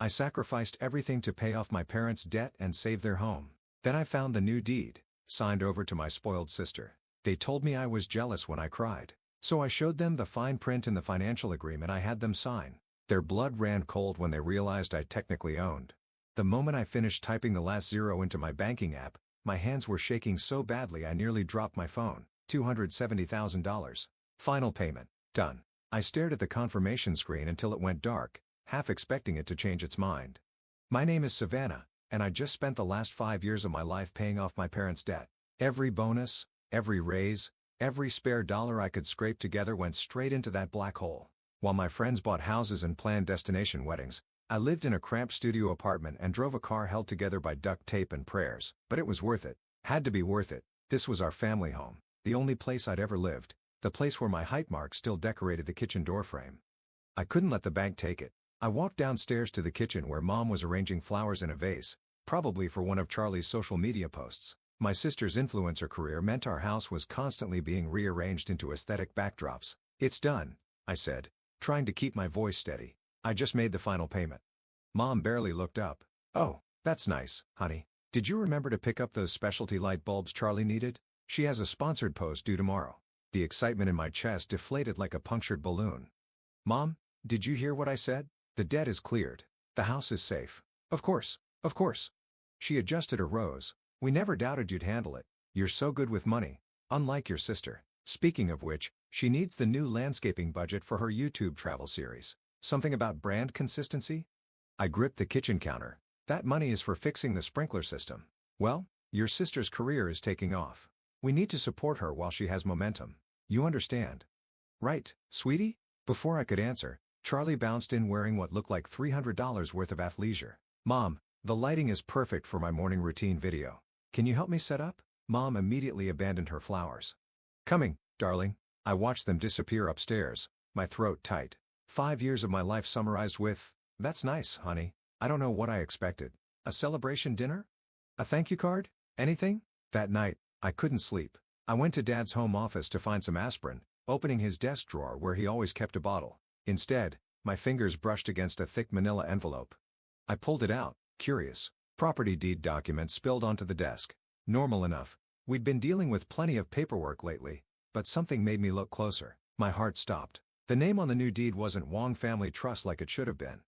I sacrificed everything to pay off my parents' debt and save their home. Then I found the new deed, signed over to my spoiled sister. They told me I was jealous when I cried. So I showed them the fine print in the financial agreement I had them sign. Their blood ran cold when they realized I technically owned. The moment I finished typing the last zero into my banking app, my hands were shaking so badly I nearly dropped my phone. $270,000. Final payment. Done. I stared at the confirmation screen until it went dark, half expecting it to change its mind. My name is Savannah, and I just spent the last 5 years of my life paying off my parents' debt. Every bonus, every raise, every spare dollar I could scrape together went straight into that black hole. While my friends bought houses and planned destination weddings, I lived in a cramped studio apartment and drove a car held together by duct tape and prayers. But it was worth it. Had to be worth it. This was our family home, the only place I'd ever lived, the place where my height mark still decorated the kitchen doorframe. I couldn't let the bank take it. I walked downstairs to the kitchen where Mom was arranging flowers in a vase, probably for one of Charlie's social media posts. My sister's influencer career meant our house was constantly being rearranged into aesthetic backdrops. "It's done," I said, trying to keep my voice steady. "I just made the final payment." Mom barely looked up. "Oh, that's nice, honey. Did you remember to pick up those specialty light bulbs Charlie needed? She has a sponsored post due tomorrow." The excitement in my chest deflated like a punctured balloon. "Mom, did you hear what I said? The debt is cleared. The house is safe." Of course, of course." She adjusted her rose. "We never doubted you'd handle it. You're so good with money, unlike your sister. Speaking of which, she needs the new landscaping budget for her YouTube travel series. Something about brand consistency?" I gripped the kitchen counter. "That money is for fixing the sprinkler system." "Well, your sister's career is taking off. We need to support her while she has momentum. You understand?" "Right, sweetie?" Before I could answer, Charlie bounced in wearing what looked like $300 worth of athleisure. "Mom, the lighting is perfect for my morning routine video. Can you help me set up?" Mom immediately abandoned her flowers. "Coming, darling." I watched them disappear upstairs, my throat tight. 5 years of my life summarized with, "That's nice, honey." I don't know what I expected. A celebration dinner? A thank you card? Anything? That night, I couldn't sleep. I went to Dad's home office to find some aspirin, opening his desk drawer where he always kept a bottle. Instead, my fingers brushed against a thick manila envelope. I pulled it out, curious. Property deed documents spilled onto the desk. Normal enough. We'd been dealing with plenty of paperwork lately, but something made me look closer. My heart stopped. The name on the new deed wasn't Wong Family Trust like it should have been.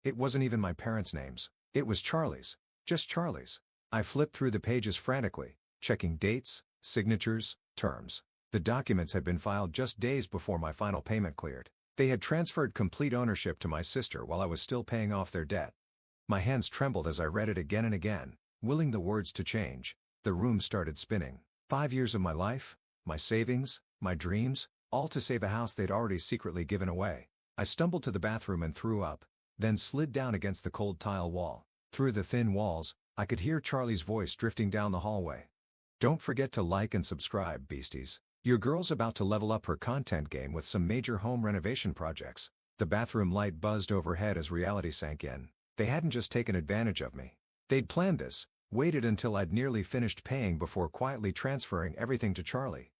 It wasn't even my parents' names. It was Charlie's. Just Charlie's. I flipped through the pages frantically, checking dates, signatures, terms. The documents had been filed just days before my final payment cleared. They had transferred complete ownership to my sister while I was still paying off their debt. My hands trembled as I read it again and again, willing the words to change. The room started spinning. 5 years of my life, my savings, my dreams, all to save a house they'd already secretly given away. I stumbled to the bathroom and threw up, then slid down against the cold tile wall. Through the thin walls, I could hear Charlie's voice drifting down the hallway. "Don't forget to like and subscribe, beasties. Your girl's about to level up her content game with some major home renovation projects." The bathroom light buzzed overhead as reality sank in. They hadn't just taken advantage of me. They'd planned this, waited until I'd nearly finished paying before quietly transferring everything to Charlie.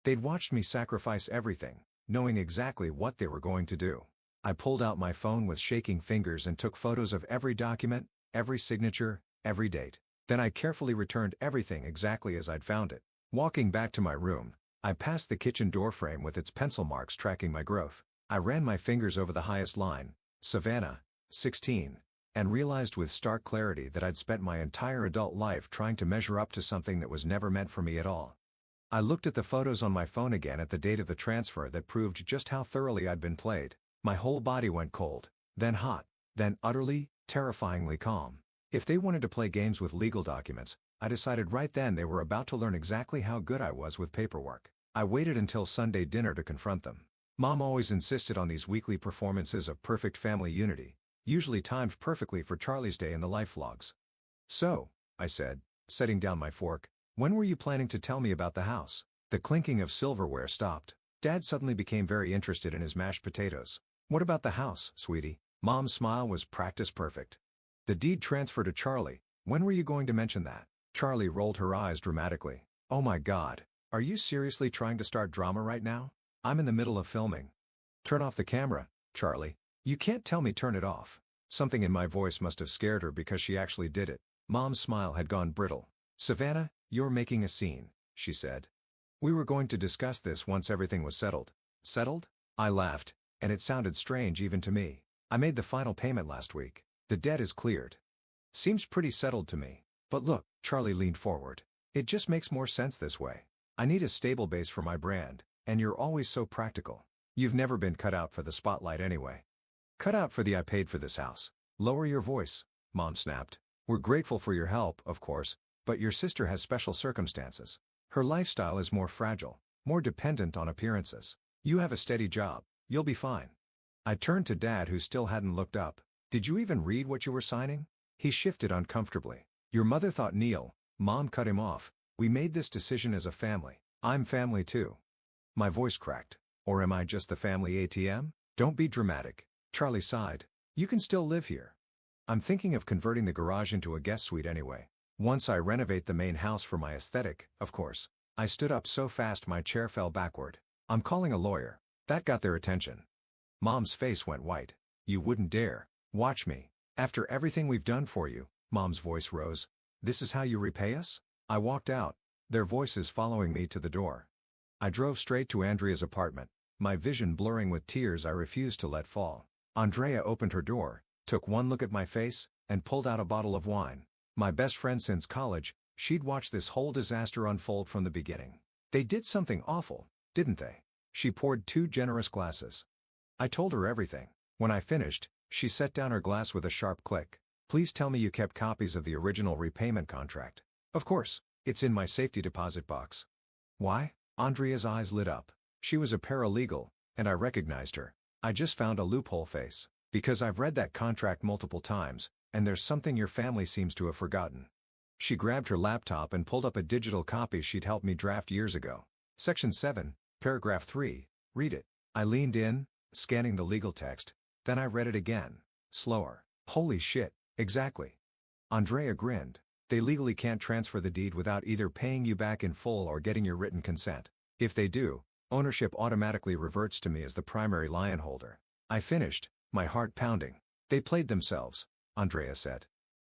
They'd watched me sacrifice everything, knowing exactly what they were going to do. I pulled out my phone with shaking fingers and took photos of every document, every signature, every date. Then I carefully returned everything exactly as I'd found it. Walking back to my room, I passed the kitchen doorframe with its pencil marks tracking my growth. I ran my fingers over the highest line, Savannah, 16, and realized with stark clarity that I'd spent my entire adult life trying to measure up to something that was never meant for me at all. I looked at the photos on my phone again at the date of the transfer that proved just how thoroughly I'd been played. My whole body went cold, then hot, then utterly, terrifyingly calm. If they wanted to play games with legal documents, I decided right then they were about to learn exactly how good I was with paperwork. I waited until Sunday dinner to confront them. Mom always insisted on these weekly performances of perfect family unity, usually timed perfectly for Charlie's day in the life vlogs. "So," I said, setting down my fork, "when were you planning to tell me about the house?" The clinking of silverware stopped. Dad suddenly became very interested in his mashed potatoes. "What about the house, sweetie?" Mom's smile was practice perfect. "The deed transfer to Charlie, when were you going to mention that?" Charlie rolled her eyes dramatically. "Oh my God, are you seriously trying to start drama right now? I'm in the middle of filming." "Turn off the camera, Charlie. You can't tell me turn it off." Something in my voice must have scared her because she actually did it. Mom's smile had gone brittle. "Savannah, you're making a scene," she said. "We were going to discuss this once everything was settled." "Settled?" I laughed, and it sounded strange even to me. "I made the final payment last week. The debt is cleared." "Seems pretty settled to me. But look," Charlie leaned forward. "It just makes more sense this way. I need a stable base for my brand, and you're always so practical. You've never been cut out for the spotlight anyway." "Cut out for the I paid for this house." "Lower your voice," Mom snapped. "We're grateful for your help, of course, but your sister has special circumstances. Her lifestyle is more fragile, more dependent on appearances. You have a steady job, you'll be fine." I turned to Dad, who still hadn't looked up. "Did you even read what you were signing?" He shifted uncomfortably. "Your mother thought Neil." Mom cut him off. "We made this decision as a family. I'm family too." My voice cracked. "Or am I just the family ATM?" "Don't be dramatic." Charlie sighed. "You can still live here. I'm thinking of converting the garage into a guest suite anyway. Once I renovate the main house for my aesthetic, of course." I stood up so fast my chair fell backward. "I'm calling a lawyer." That got their attention. Mom's face went white. "You wouldn't dare. Watch me. After everything we've done for you," Mom's voice rose. "This is how you repay us?" I walked out, their voices following me to the door. I drove straight to Andrea's apartment, my vision blurring with tears I refused to let fall. Andrea opened her door, took one look at my face, and pulled out a bottle of wine. My best friend since college, she'd watched this whole disaster unfold from the beginning. "They did something awful, didn't they?" She poured 2 generous glasses. I told her everything. When I finished, she set down her glass with a sharp click. "Please tell me you kept copies of the original repayment contract." "Of course, it's in my safety deposit box." "Why?" Andrea's eyes lit up. She was a paralegal, and I recognized her. "I just found a loophole face. Because I've read that contract multiple times, and there's something your family seems to have forgotten." She grabbed her laptop and pulled up a digital copy she'd helped me draft years ago. "Section 7, Paragraph 3, read it." I leaned in, scanning the legal text, then I read it again, slower. "Holy shit, exactly." Andrea grinned. "They legally can't transfer the deed without either paying you back in full or getting your written consent. If they do, ownership automatically reverts to me as the primary lion holder." I finished, my heart pounding. "They played themselves," Andrea said.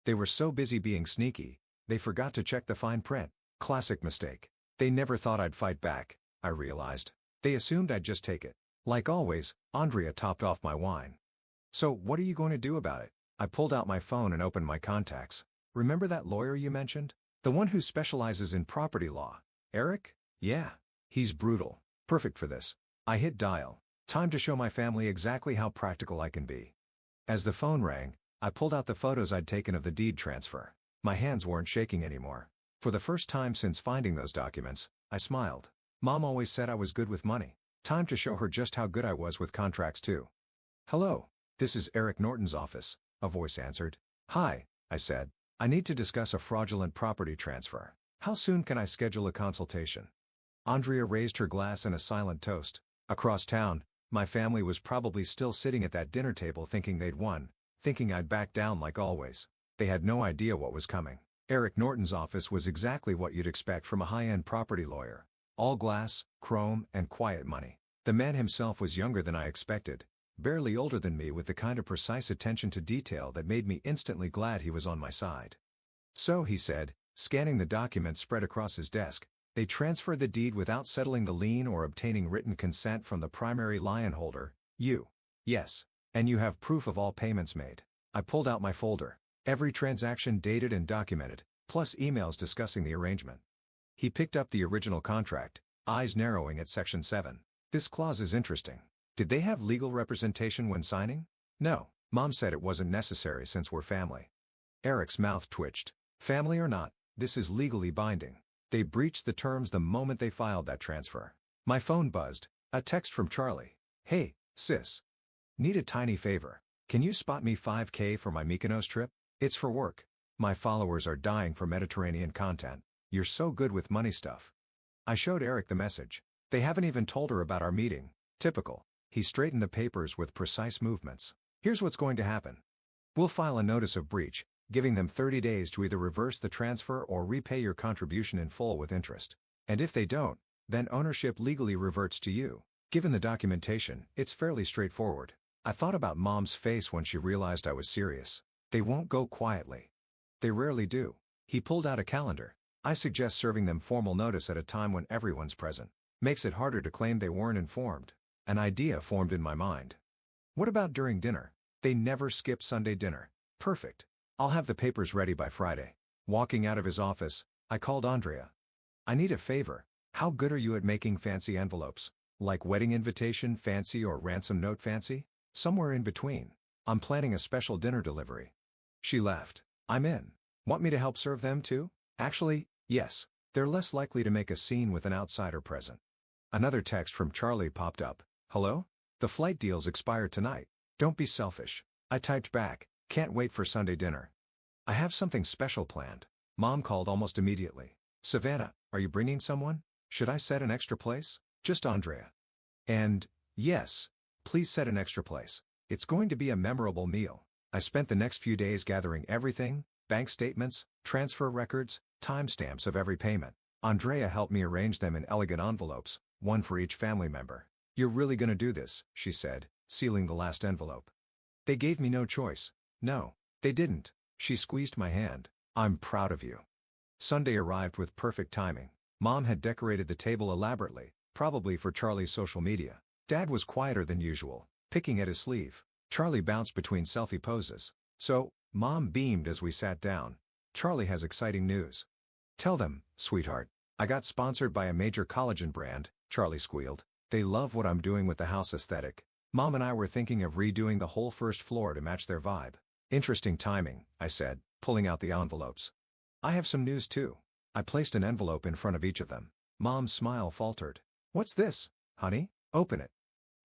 "They were so busy being sneaky, they forgot to check the fine print. Classic mistake. They never thought I'd fight back," I realized. "They assumed I'd just take it." Like always, Andrea topped off my wine. "So what are you going to do about it?" I pulled out my phone and opened my contacts. "Remember that lawyer you mentioned? The one who specializes in property law? Eric? Yeah. He's brutal. Perfect for this." I hit dial. Time to show my family exactly how practical I can be. As the phone rang, I pulled out the photos I'd taken of the deed transfer. My hands weren't shaking anymore. For the first time since finding those documents, I smiled. Mom always said I was good with money. Time to show her just how good I was with contracts too. "Hello. This is Eric Norton's office," a voice answered. "Hi," I said. "I need to discuss a fraudulent property transfer. How soon can I schedule a consultation?" Andrea raised her glass in a silent toast. Across town, my family was probably still sitting at that dinner table thinking they'd won, thinking I'd back down like always. They had no idea what was coming. Eric Norton's office was exactly what you'd expect from a high-end property lawyer. All glass, chrome, and quiet money. The man himself was younger than I expected, barely older than me, with the kind of precise attention to detail that made me instantly glad he was on my side. "So," he said, scanning the documents spread across his desk, "they transferred the deed without settling the lien or obtaining written consent from the primary lion holder, you." "Yes. And you have proof of all payments made." I pulled out my folder. Every transaction dated and documented, plus emails discussing the arrangement. He picked up the original contract, eyes narrowing at Section 7. "This clause is interesting. Did they have legal representation when signing?" "No. Mom said it wasn't necessary since we're family." Eric's mouth twitched. "Family or not, this is legally binding. They breached the terms the moment they filed that transfer." My phone buzzed. A text from Charlie. "Hey, sis. Need a tiny favor. Can you spot me $5K for my Mykonos trip? It's for work. My followers are dying for Mediterranean content. You're so good with money stuff." I showed Eric the message. "They haven't even told her about our meeting." Typical. He straightened the papers with precise movements. "Here's what's going to happen. We'll file a notice of breach, giving them 30 days to either reverse the transfer or repay your contribution in full with interest. And if they don't, then ownership legally reverts to you. Given the documentation, it's fairly straightforward." I thought about Mom's face when she realized I was serious. They won't go quietly. They rarely do. He pulled out a calendar. I suggest serving them formal notice at a time when everyone's present. Makes it harder to claim they weren't informed. An idea formed in my mind. What about during dinner? They never skip Sunday dinner. Perfect. I'll have the papers ready by Friday. Walking out of his office, I called Andrea. I need a favor. How good are you at making fancy envelopes? Like wedding invitation fancy or ransom note fancy? Somewhere in between. I'm planning a special dinner delivery. She laughed. I'm in. Want me to help serve them too? Actually, yes. They're less likely to make a scene with an outsider present. Another text from Charlie popped up. Hello? The flight deals expire tonight. Don't be selfish. I typed back. Can't wait for Sunday dinner. I have something special planned. Mom called almost immediately. Savannah, are you bringing someone? Should I set an extra place? Just Andrea. And, yes, please set an extra place. It's going to be a memorable meal. I spent the next few days gathering everything, bank statements, transfer records, timestamps of every payment. Andrea helped me arrange them in elegant envelopes, one for each family member. You're really gonna do this, she said, sealing the last envelope. They gave me no choice. No, they didn't. She squeezed my hand. I'm proud of you. Sunday arrived with perfect timing. Mom had decorated the table elaborately, probably for Charlie's social media. Dad was quieter than usual, picking at his sleeve. Charlie bounced between selfie poses. So, Mom beamed as we sat down. Charlie has exciting news. Tell them, sweetheart. I got sponsored by a major collagen brand, Charlie squealed. They love what I'm doing with the house aesthetic. Mom and I were thinking of redoing the whole first floor to match their vibe. Interesting timing, I said, pulling out the envelopes. I have some news too. I placed an envelope in front of each of them. Mom's smile faltered. What's this, honey? Open it.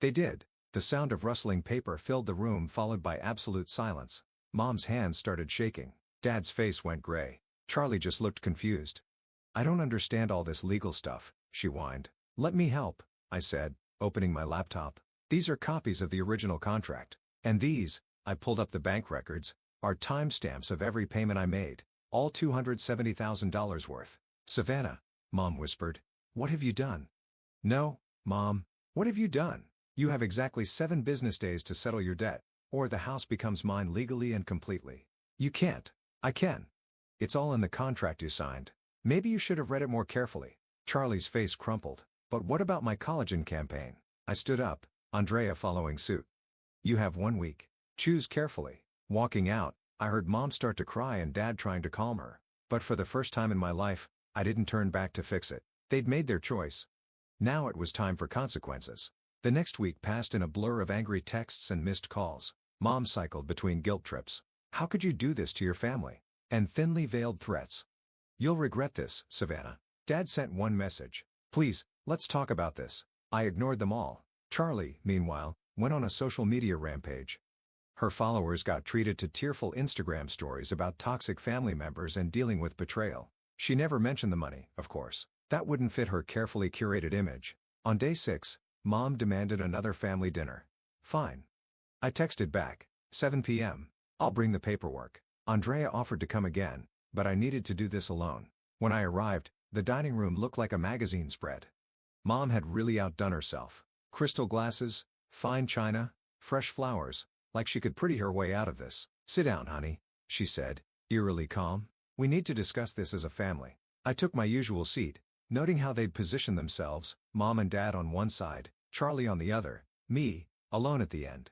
They did. The sound of rustling paper filled the room, followed by absolute silence. Mom's hands started shaking. Dad's face went gray. Charlie just looked confused. I don't understand all this legal stuff, she whined. Let me help, I said, opening my laptop. These are copies of the original contract. And these, I pulled up the bank records, are timestamps of every payment I made, all $270,000 worth. Savannah, Mom whispered. What have you done? No, Mom. What have you done? You have exactly 7 business days to settle your debt, or the house becomes mine legally and completely. You can't. I can. It's all in the contract you signed. Maybe you should have read it more carefully. Charlie's face crumpled. But what about my collagen campaign? I stood up, Andrea following suit. You have 1 week. Choose carefully. Walking out, I heard Mom start to cry and Dad trying to calm her. But for the first time in my life, I didn't turn back to fix it. They'd made their choice. Now it was time for consequences. The next week passed in a blur of angry texts and missed calls. Mom cycled between guilt trips. How could you do this to your family? And thinly veiled threats. You'll regret this, Savannah. Dad sent one message. Please, let's talk about this. I ignored them all. Charlie, meanwhile, went on a social media rampage. Her followers got treated to tearful Instagram stories about toxic family members and dealing with betrayal. She never mentioned the money, of course. That wouldn't fit her carefully curated image. On day 6, Mom demanded another family dinner. Fine. I texted back. 7 p.m. I'll bring the paperwork. Andrea offered to come again, but I needed to do this alone. When I arrived, the dining room looked like a magazine spread. Mom had really outdone herself. Crystal glasses, fine china, fresh flowers, like she could pretty her way out of this. Sit down, honey, she said, eerily calm. We need to discuss this as a family. I took my usual seat, noting how they'd positioned themselves, Mom and Dad on one side, Charlie on the other, me, alone at the end.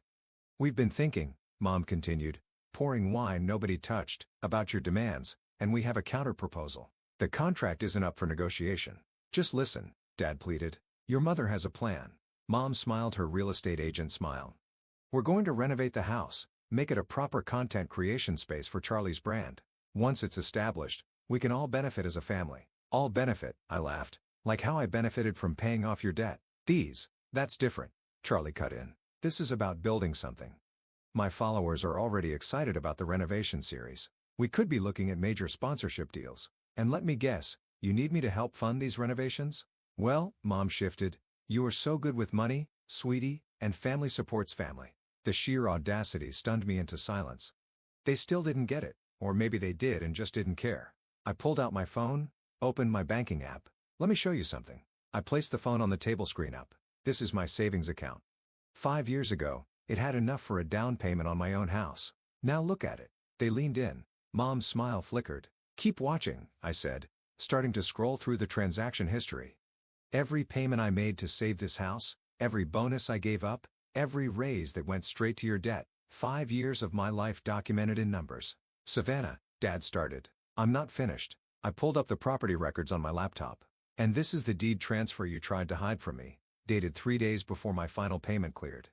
We've been thinking, Mom continued, pouring wine nobody touched, about your demands, and we have a counter-proposal. The contract isn't up for negotiation. Just listen, Dad pleaded. Your mother has a plan. Mom smiled her real estate agent smile. We're going to renovate the house, make it a proper content creation space for Charlie's brand. Once it's established, we can all benefit as a family. All benefit, I laughed, like how I benefited from paying off your debt. That's different, Charlie cut in. This is about building something. My followers are already excited about the renovation series. We could be looking at major sponsorship deals. And let me guess, you need me to help fund these renovations? Well, Mom shifted. You are so good with money, sweetie, and family supports family. The sheer audacity stunned me into silence. They still didn't get it, or maybe they did and just didn't care. I pulled out my phone, opened my banking app. Let me show you something. I placed the phone on the table screen up. This is my savings account. 5 years ago, It had enough for a down payment on my own house. Now look at it. They leaned in. Mom's smile flickered. Keep watching, I said, starting to scroll through the transaction history. Every payment I made to save this house, every bonus I gave up, every raise that went straight to your debt. 5 years of my life documented in numbers. Savannah, Dad started. I'm not finished. I pulled up the property records on my laptop. And this is the deed transfer you tried to hide from me, dated 3 days before my final payment cleared.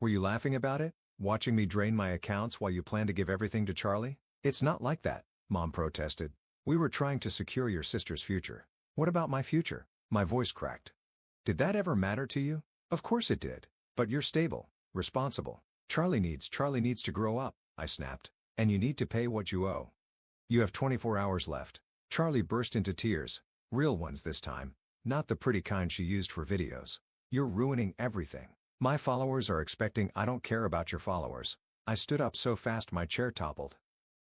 Were you laughing about it? Watching me drain my accounts while you plan to give everything to Charlie? It's not like that, Mom protested. We were trying to secure your sister's future. What about my future? My voice cracked. Did that ever matter to you? Of course it did. But you're stable, responsible. Charlie needs to grow up, I snapped. And you need to pay what you owe. You have 24 hours left. Charlie burst into tears. Real ones this time. Not the pretty kind she used for videos. You're ruining everything. My followers are expecting. I don't care about your followers. I stood up so fast my chair toppled.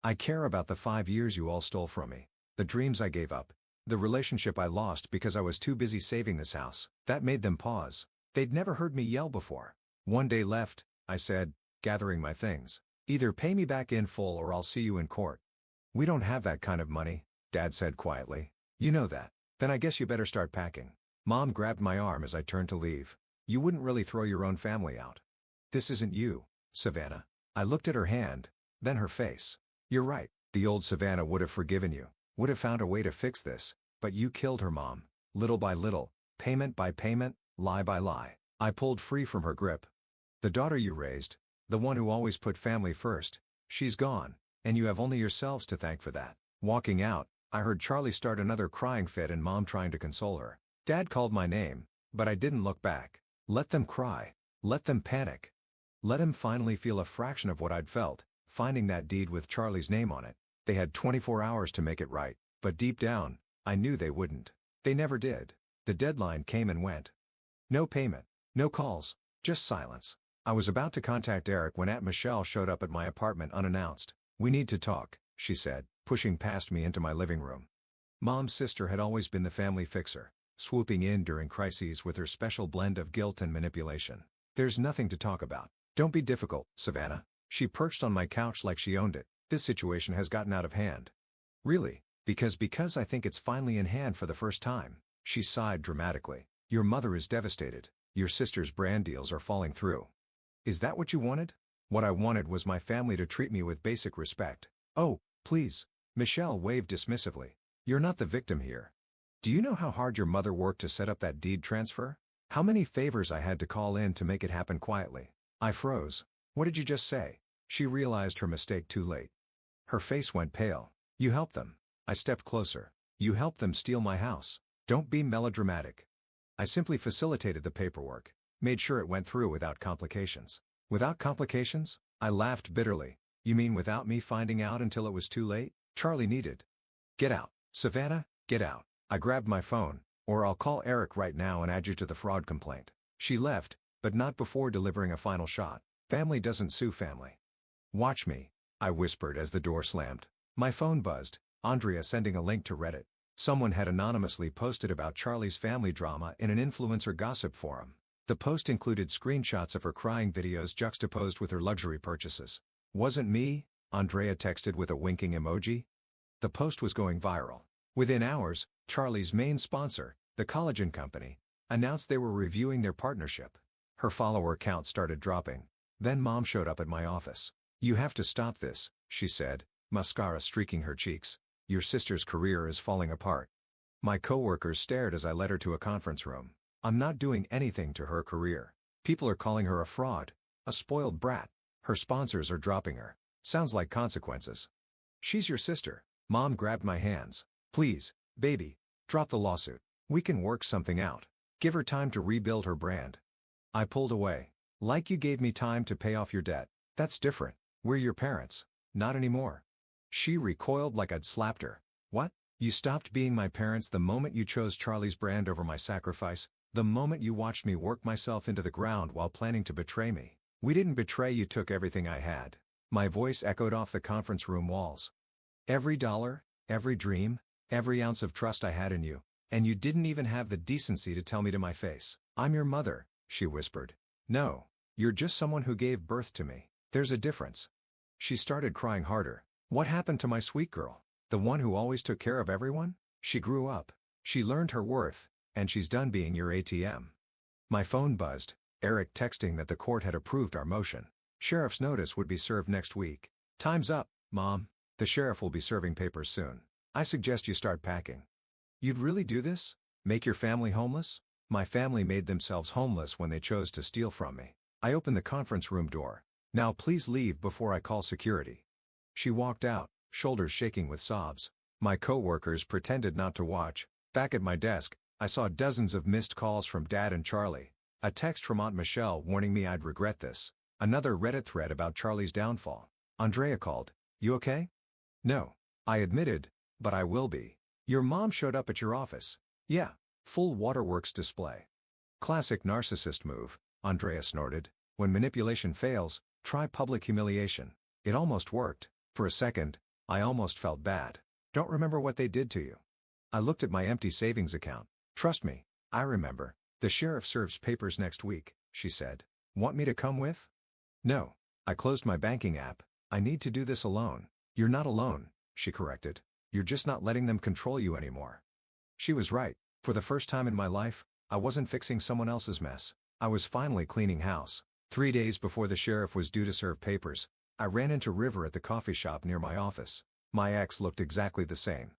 I care about the 5 years you all stole from me. The dreams I gave up. The relationship I lost because I was too busy saving this house. That made them pause. They'd never heard me yell before. 1 day left, I said, gathering my things. Either pay me back in full or I'll see you in court. We don't have that kind of money, Dad said quietly. You know that. Then I guess you better start packing. Mom grabbed my arm as I turned to leave. You wouldn't really throw your own family out. This isn't you, Savannah. I looked at her hand, then her face. You're right, the old Savannah would have forgiven you, would have found a way to fix this, but you killed her, Mom. Little by little, payment by payment, lie by lie. I pulled free from her grip. The daughter you raised, the one who always put family first, she's gone, and you have only yourselves to thank for that. Walking out, I heard Charlie start another crying fit and Mom trying to console her. Dad called my name, but I didn't look back. Let them cry. Let them panic. Let him finally feel a fraction of what I'd felt, finding that deed with Charlie's name on it. They had 24 hours to make it right, but deep down, I knew they wouldn't. They never did. The deadline came and went. No payment. No calls. Just silence. I was about to contact Eric when Aunt Michelle showed up at my apartment unannounced. We need to talk, she said, pushing past me into my living room. Mom's sister had always been the family fixer, swooping in during crises with her special blend of guilt and manipulation. There's nothing to talk about. Don't be difficult, Savannah. She perched on my couch like she owned it. This situation has gotten out of hand. Really? Because I think it's finally in hand for the first time. She sighed dramatically. Your mother is devastated. Your sister's brand deals are falling through. Is that what you wanted? What I wanted was my family to treat me with basic respect. Oh, please. Michelle waved dismissively. You're not the victim here. Do you know how hard your mother worked to set up that deed transfer? How many favors I had to call in to make it happen quietly? I froze. What did you just say? She realized her mistake too late. Her face went pale. You helped them. I stepped closer. You helped them steal my house. Don't be melodramatic. I simply facilitated the paperwork, made sure it went through without complications. Without complications? I laughed bitterly. You mean without me finding out until it was too late? Charlie needed. Get out. Savannah, get out. I grabbed my phone, or I'll call Eric right now and add you to the fraud complaint. She left, but not before delivering a final shot. Family doesn't sue family. Watch me, I whispered as the door slammed. My phone buzzed, Andrea sending a link to Reddit. Someone had anonymously posted about Charlie's family drama in an influencer gossip forum. The post included screenshots of her crying videos juxtaposed with her luxury purchases. Wasn't me, Andrea texted with a winking emoji. The post was going viral. Within hours, Charlie's main sponsor, the collagen company, announced they were reviewing their partnership. Her follower count started dropping. Then Mom showed up at my office. You have to stop this, she said, mascara streaking her cheeks. Your sister's career is falling apart. My coworkers stared as I led her to a conference room. I'm not doing anything to her career. People are calling her a fraud, a spoiled brat. Her sponsors are dropping her. Sounds like consequences. She's your sister. Mom grabbed my hands. Please, baby, drop the lawsuit. We can work something out. Give her time to rebuild her brand. I pulled away. Like you gave me time to pay off your debt. That's different. We're your parents. Not anymore. She recoiled like I'd slapped her. What? You stopped being my parents the moment you chose Charlie's brand over my sacrifice, the moment you watched me work myself into the ground while planning to betray me. We didn't betray you, took everything I had. My voice echoed off the conference room walls. Every dollar, every dream, every ounce of trust I had in you, and you didn't even have the decency to tell me to my face. I'm your mother, she whispered. No. You're just someone who gave birth to me. There's a difference. She started crying harder. What happened to my sweet girl? The one who always took care of everyone? She grew up. She learned her worth, and she's done being your ATM. My phone buzzed, Eric texting that the court had approved our motion. Sheriff's notice would be served next week. Time's up, Mom. The sheriff will be serving papers soon. I suggest you start packing. You'd really do this? Make your family homeless? My family made themselves homeless when they chose to steal from me. I opened the conference room door. Now please leave before I call security. She walked out, shoulders shaking with sobs. My coworkers pretended not to watch. Back at my desk, I saw dozens of missed calls from Dad and Charlie. A text from Aunt Michelle warning me I'd regret this. Another Reddit thread about Charlie's downfall. Andrea called. You okay? No. I admitted, but I will be. Your mom showed up at your office. Yeah. Full waterworks display. Classic narcissist move, Andrea snorted. When manipulation fails, try public humiliation. It almost worked. For a second, I almost felt bad. Don't remember what they did to you. I looked at my empty savings account. Trust me, I remember. The sheriff serves papers next week, she said. Want me to come with? No. I closed my banking app. I need to do this alone. You're not alone, she corrected. You're just not letting them control you anymore. She was right. For the first time in my life, I wasn't fixing someone else's mess. I was finally cleaning house. 3 days before the sheriff was due to serve papers, I ran into River at the coffee shop near my office. My ex looked exactly the same.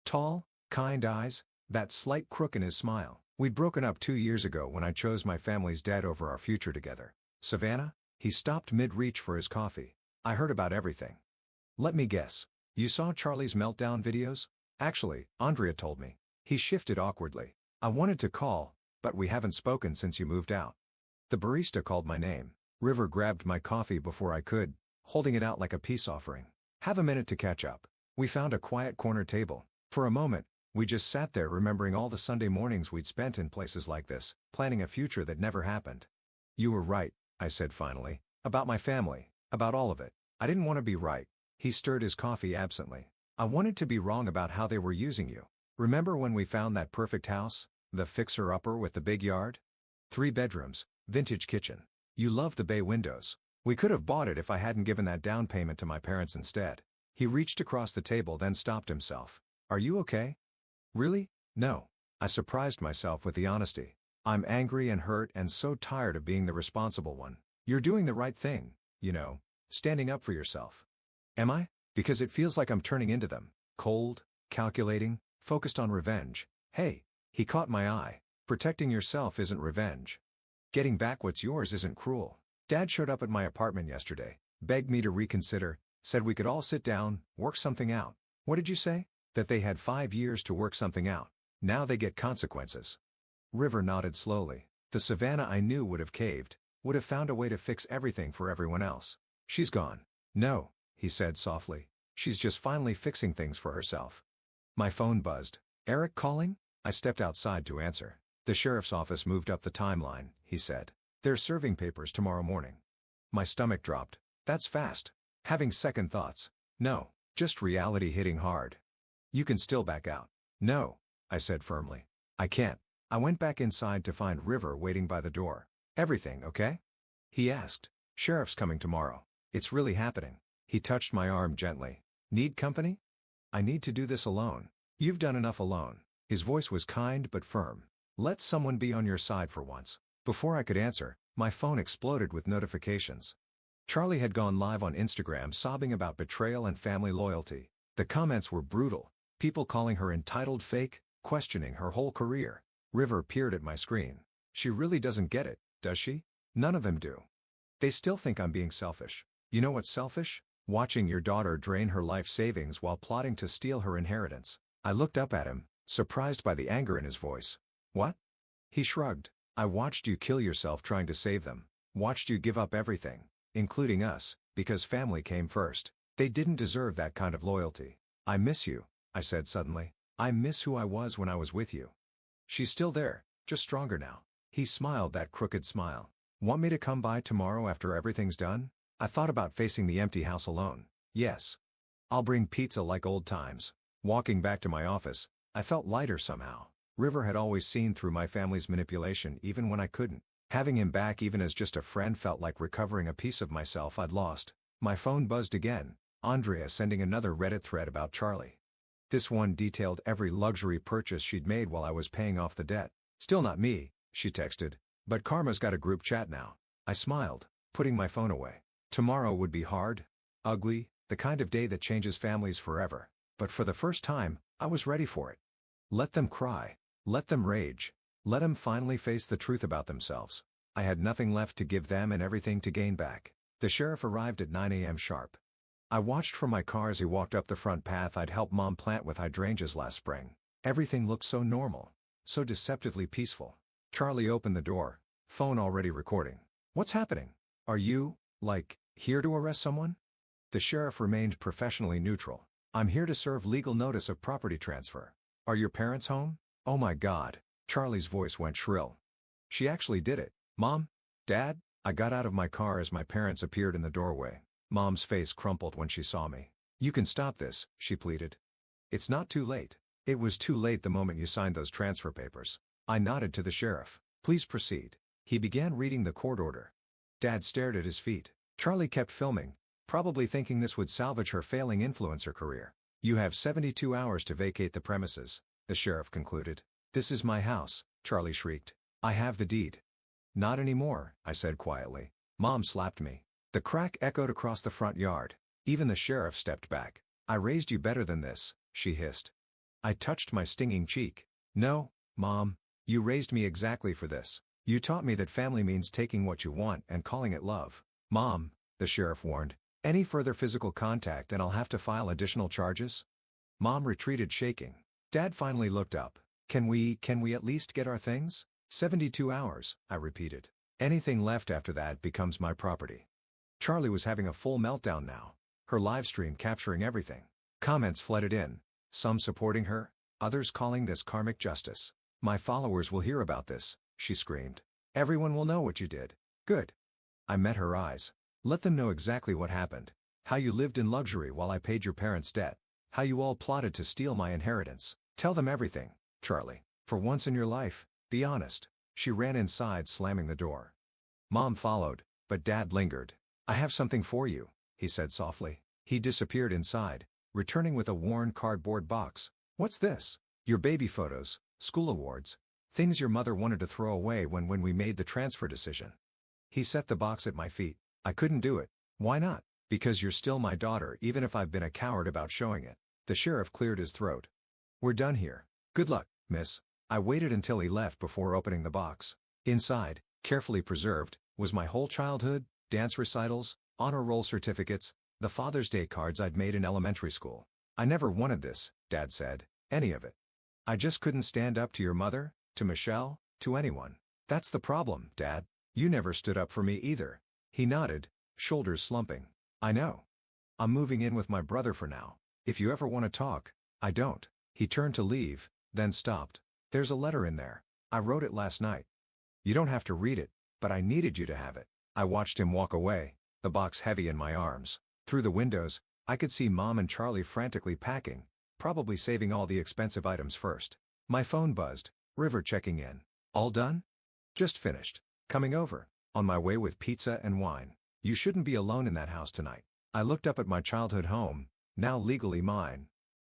Tall, kind eyes, that slight crook in his smile. We'd broken up 2 years ago when I chose my family's debt over our future together. Savannah? He stopped mid-reach for his coffee. I heard about everything. Let me guess. You saw Charlie's meltdown videos? Actually, Andrea told me. He shifted awkwardly. I wanted to call, but we haven't spoken since you moved out. The barista called my name. River grabbed my coffee before I could, holding it out like a peace offering. Have a minute to catch up. We found a quiet corner table. For a moment, we just sat there remembering all the Sunday mornings we'd spent in places like this, planning a future that never happened. You were right, I said finally. About my family, about all of it. I didn't want to be right. He stirred his coffee absently. I wanted to be wrong about how they were using you. Remember when we found that perfect house? The fixer-upper with the big yard? 3 bedrooms, vintage kitchen. You loved the bay windows. We could have bought it if I hadn't given that down payment to my parents instead. He reached across the table then stopped himself. Are you okay? Really? No. I surprised myself with the honesty. I'm angry and hurt and so tired of being the responsible one. You're doing the right thing, you know, standing up for yourself. Am I? Because it feels like I'm turning into them. Cold, calculating, focused on revenge. Hey, he caught my eye. Protecting yourself isn't revenge. Getting back what's yours isn't cruel. Dad showed up at my apartment yesterday, begged me to reconsider, said we could all sit down, work something out. What did you say? That they had 5 years to work something out. Now they get consequences. River nodded slowly. The Savannah I knew would have caved, would have found a way to fix everything for everyone else. She's gone. No, he said softly. She's just finally fixing things for herself. My phone buzzed. Eric calling? I stepped outside to answer. The sheriff's office moved up the timeline, he said. They're serving papers tomorrow morning. My stomach dropped. That's fast. Having second thoughts. No, just reality hitting hard. You can still back out. No, I said firmly. I can't. I went back inside to find River waiting by the door. Everything okay? He asked. Sheriff's coming tomorrow. It's really happening. He touched my arm gently. Need company? I need to do this alone. You've done enough alone. His voice was kind but firm. Let someone be on your side for once. Before I could answer, my phone exploded with notifications. Charlie had gone live on Instagram sobbing about betrayal and family loyalty. The comments were brutal. People calling her entitled fake, questioning her whole career. River peered at my screen. She really doesn't get it, does she? None of them do. They still think I'm being selfish. You know what's selfish? Watching your daughter drain her life savings while plotting to steal her inheritance. I looked up at him, surprised by the anger in his voice. What? He shrugged. I watched you kill yourself trying to save them. Watched you give up everything, including us, because family came first. They didn't deserve that kind of loyalty. I miss you, I said suddenly. I miss who I was when I was with you. She's still there, just stronger now. He smiled that crooked smile. Want me to come by tomorrow after everything's done? I thought about facing the empty house alone. Yes. I'll bring pizza like old times. Walking back to my office, I felt lighter somehow. River had always seen through my family's manipulation even when I couldn't. Having him back even as just a friend felt like recovering a piece of myself I'd lost. My phone buzzed again, Andrea sending another Reddit thread about Charlie. This one detailed every luxury purchase she'd made while I was paying off the debt. Still not me, she texted. But Karma's got a group chat now. I smiled, putting my phone away. Tomorrow would be hard, ugly, the kind of day that changes families forever. But for the first time, I was ready for it. Let them cry. Let them rage. Let them finally face the truth about themselves. I had nothing left to give them and everything to gain back. The sheriff arrived at 9 a.m. sharp. I watched from my car as he walked up the front path I'd helped Mom plant with hydrangeas last spring. Everything looked so normal, so deceptively peaceful. Charlie opened the door, phone already recording. What's happening? Are you, here to arrest someone? The sheriff remained professionally neutral. I'm here to serve legal notice of property transfer. Are your parents home? Oh my God. Charlie's voice went shrill. She actually did it. Mom? Dad? I got out of my car as my parents appeared in the doorway. Mom's face crumpled when she saw me. You can stop this, she pleaded. It's not too late. It was too late the moment you signed those transfer papers. I nodded to the sheriff. Please proceed. He began reading the court order. Dad stared at his feet. Charlie kept filming, probably thinking this would salvage her failing influencer career. You have 72 hours to vacate the premises, the sheriff concluded. This is my house, Charlie shrieked. I have the deed. Not anymore, I said quietly. Mom slapped me. The crack echoed across the front yard. Even the sheriff stepped back. I raised you better than this, she hissed. I touched my stinging cheek. No, Mom. You raised me exactly for this. You taught me that family means taking what you want and calling it love. Mom, the sheriff warned, any further physical contact and I'll have to file additional charges? Mom retreated shaking. Dad finally looked up. Can we at least get our things? 72 hours, I repeated. Anything left after that becomes my property. Charlie was having a full meltdown now, her live stream capturing everything. Comments flooded in, some supporting her, others calling this karmic justice. My followers will hear about this, she screamed. Everyone will know what you did. Good. I met her eyes. Let them know exactly what happened. How you lived in luxury while I paid your parents' debt. How you all plotted to steal my inheritance. Tell them everything, Charlie. For once in your life, be honest. She ran inside, slamming the door. Mom followed, but Dad lingered. I have something for you, he said softly. He disappeared inside, returning with a worn cardboard box. What's this? Your baby photos, school awards, things your mother wanted to throw away when we made the transfer decision. He set the box at my feet. I couldn't do it. Why not? Because you're still my daughter even if I've been a coward about showing it. The sheriff cleared his throat. We're done here. Good luck, miss. I waited until he left before opening the box. Inside, carefully preserved, was my whole childhood, dance recitals, honor roll certificates, the Father's Day cards I'd made in elementary school. I never wanted this, Dad said, any of it. I just couldn't stand up to your mother, to Michelle, to anyone. That's the problem, Dad. You never stood up for me either. He nodded, shoulders slumping. I know. I'm moving in with my brother for now. If you ever want to talk, I don't. He turned to leave, then stopped. There's a letter in there. I wrote it last night. You don't have to read it, but I needed you to have it. I watched him walk away, the box heavy in my arms. Through the windows, I could see Mom and Charlie frantically packing, probably saving all the expensive items first. My phone buzzed, River checking in. All done? Just finished. Coming over. On my way with pizza and wine. You shouldn't be alone in that house tonight. I looked up at my childhood home, now legally mine.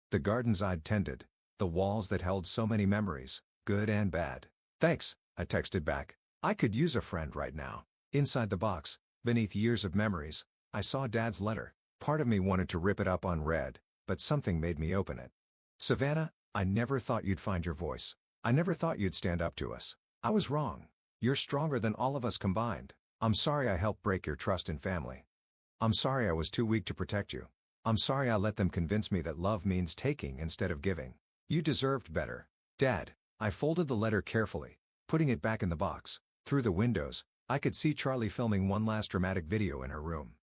The gardens I'd tended. The walls that held so many memories, good and bad. Thanks, I texted back. I could use a friend right now. Inside the box, beneath years of memories, I saw Dad's letter. Part of me wanted to rip it up unread, but something made me open it. Savannah, I never thought you'd find your voice. I never thought you'd stand up to us. I was wrong. You're stronger than all of us combined. I'm sorry I helped break your trust in family. I'm sorry I was too weak to protect you. I'm sorry I let them convince me that love means taking instead of giving. You deserved better. Dad, I folded the letter carefully, putting it back in the box. Through the windows, I could see Charlie filming one last dramatic video in her room.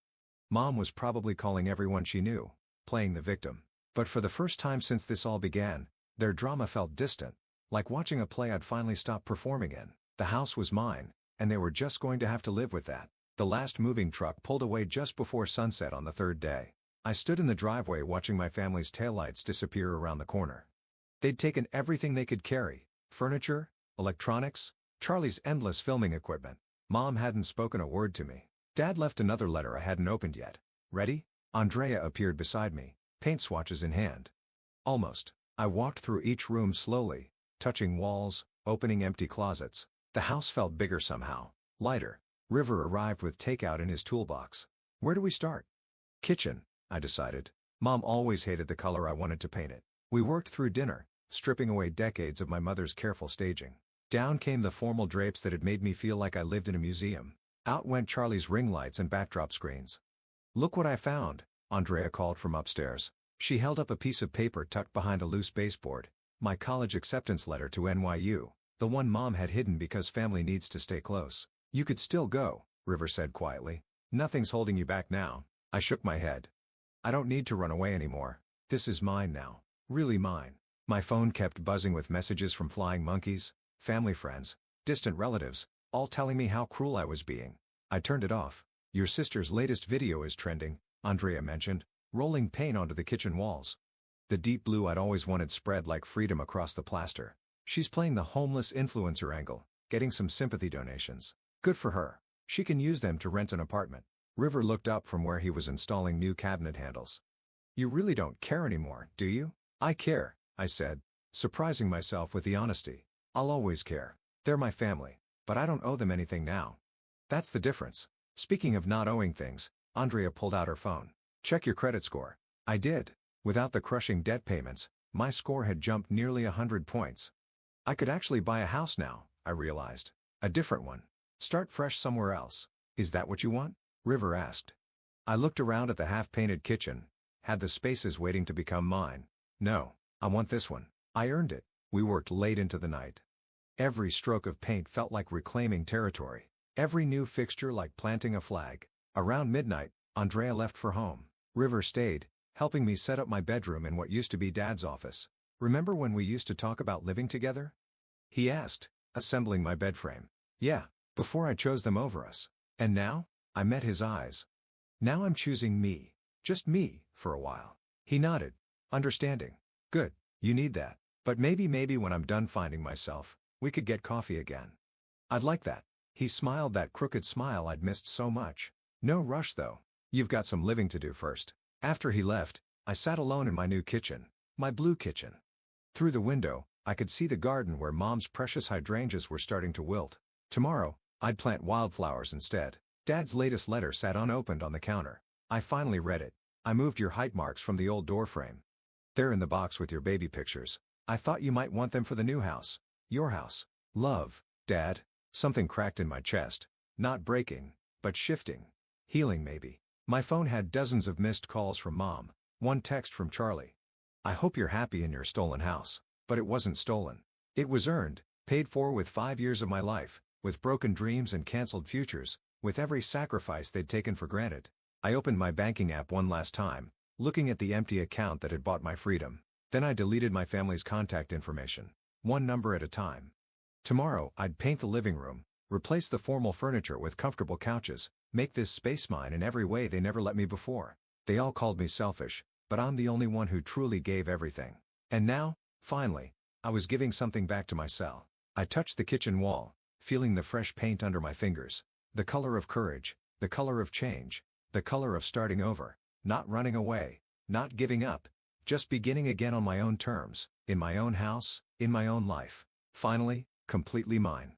Mom was probably calling everyone she knew, playing the victim. But for the first time since this all began, their drama felt distant, like watching a play I'd finally stopped performing in. The house was mine, and they were just going to have to live with that. The last moving truck pulled away just before sunset on the third day. I stood in the driveway watching my family's taillights disappear around the corner. They'd taken everything they could carry, furniture, electronics, Charlie's endless filming equipment. Mom hadn't spoken a word to me. Dad left another letter I hadn't opened yet. Ready? Andrea appeared beside me, paint swatches in hand. Almost. I walked through each room slowly, touching walls, opening empty closets. The house felt bigger somehow, lighter. River arrived with takeout in his toolbox. Where do we start? Kitchen, I decided. Mom always hated the color I wanted to paint it. We worked through dinner, stripping away decades of my mother's careful staging. Down came the formal drapes that had made me feel like I lived in a museum. Out went Charlie's ring lights and backdrop screens. Look what I found, Andrea called from upstairs. She held up a piece of paper tucked behind a loose baseboard. My college acceptance letter to NYU, the one Mom had hidden because family needs to stay close. You could still go, River said quietly. Nothing's holding you back now. I shook my head. I don't need to run away anymore. This is mine now. Really mine. My phone kept buzzing with messages from flying monkeys, family friends, distant relatives, all telling me how cruel I was being. I turned it off. Your sister's latest video is trending, Andrea mentioned, rolling paint onto the kitchen walls. The deep blue I'd always wanted spread like freedom across the plaster. She's playing the homeless influencer angle, getting some sympathy donations. Good for her. She can use them to rent an apartment. River looked up from where he was installing new cabinet handles. You really don't care anymore, do you? I care, I said, surprising myself with the honesty. I'll always care. They're my family, but I don't owe them anything now. That's the difference. Speaking of not owing things, Andrea pulled out her phone. Check your credit score. I did. Without the crushing debt payments, my score had jumped nearly 100 points. I could actually buy a house now, I realized. A different one. Start fresh somewhere else. Is that what you want? River asked. I looked around at the half-painted kitchen. Had the spaces waiting to become mine. No, I want this one. I earned it. We worked late into the night. Every stroke of paint felt like reclaiming territory. Every new fixture like planting a flag. Around midnight, Andrea left for home. River stayed, helping me set up my bedroom in what used to be Dad's office. Remember when we used to talk about living together? He asked, assembling my bed frame. Yeah, before I chose them over us. And now? I met his eyes. Now I'm choosing me. Just me, for a while. He nodded, understanding. Good, you need that. But maybe when I'm done finding myself, we could get coffee again. I'd like that. He smiled that crooked smile I'd missed so much. No rush though. You've got some living to do first. After he left, I sat alone in my new kitchen. My blue kitchen. Through the window, I could see the garden where Mom's precious hydrangeas were starting to wilt. Tomorrow, I'd plant wildflowers instead. Dad's latest letter sat unopened on the counter. I finally read it. I moved your height marks from the old door frame. They're in the box with your baby pictures. I thought you might want them for the new house. Your house. Love, Dad. Something cracked in my chest. Not breaking, but shifting. Healing maybe. My phone had dozens of missed calls from Mom. One text from Charlie. I hope you're happy in your stolen house. But it wasn't stolen. It was earned, paid for with 5 years of my life, with broken dreams and canceled futures, with every sacrifice they'd taken for granted. I opened my banking app one last time, looking at the empty account that had bought my freedom. Then I deleted my family's contact information, one number at a time. Tomorrow, I'd paint the living room, replace the formal furniture with comfortable couches, make this space mine in every way they never let me before. They all called me selfish, but I'm the only one who truly gave everything. And now, finally, I was giving something back to my cell. I touched the kitchen wall, feeling the fresh paint under my fingers. The color of courage, the color of change, the color of starting over, not running away, not giving up, just beginning again on my own terms, in my own house, in my own life. Finally, completely mine.